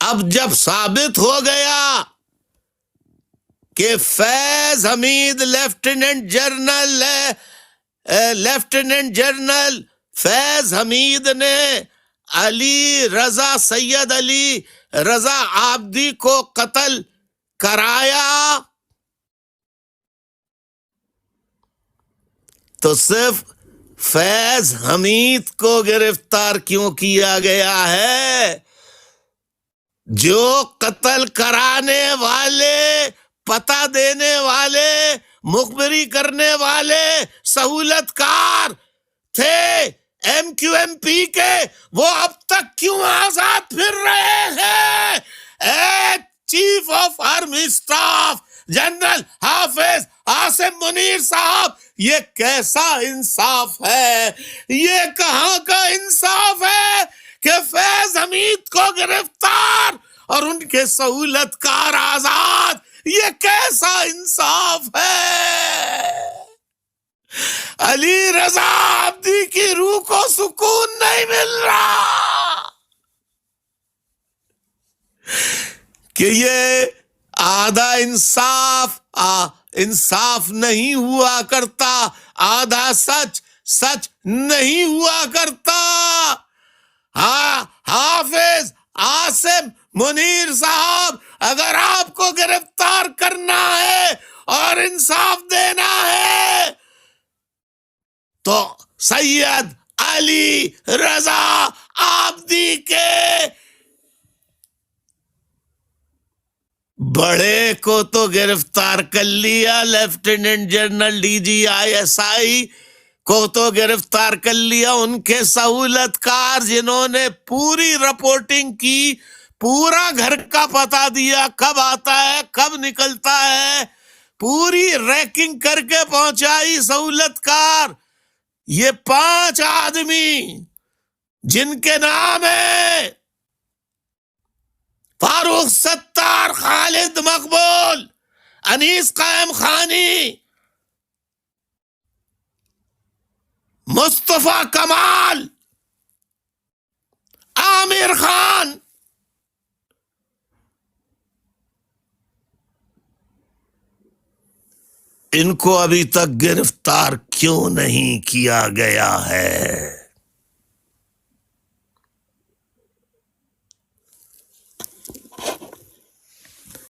اب جب ثابت ہو گیا کہ فیض حمید لیفٹیننٹ جنرل فیض حمید نے سید علی رضا عابدی کو قتل کرایا، تو صرف فیض حمید کو گرفتار کیوں کیا گیا ہے؟ جو قتل کرانے والے، پتہ دینے والے، مخبری کرنے والے سہولت کار تھے ایم کیو ایم پی کے، وہ اب تک کیوں آزاد پھر رہے ہیں؟ اے chief of army staff general Hafiz Asim Munir صاحب، یہ کیسا انصاف ہے؟ یہ کہاں کا انصاف ہے کہ فیض حمید کو گرفتار اور ان کے سہولت کار آزاد؟ یہ کیسا انصاف ہے؟ علی رضا عابدی کی روح کو سکون نہیں مل رہا کہ یہ آدھا انصاف نہیں ہوا کرتا، آدھا سچ نہیں ہوا کرتا۔ حافظ عاصم منیر صاحب، اگر آپ کو گرفتار کرنا ہے اور انصاف دینا ہے تو سید علی رضا عابدی کے بڑے کو تو گرفتار کر لیا، lieutenant general D G I S I کو تو گرفتار کر لیا، ان کے سہولت کار جنہوں نے پوری رپورٹنگ کی، پورا گھر کا پتہ دیا، کب آتا ہے کب نکلتا ہے، پوری ریکنگ کر کے پہنچائی سہولت کار۔ یہ 5 آدمی جن کے نام ہیں فاروق ستار، خالد مقبول، انیس قائم خانی، مصطفیٰ کمال، عامر خان، ان کو ابھی تک گرفتار کیوں نہیں کیا گیا ہے؟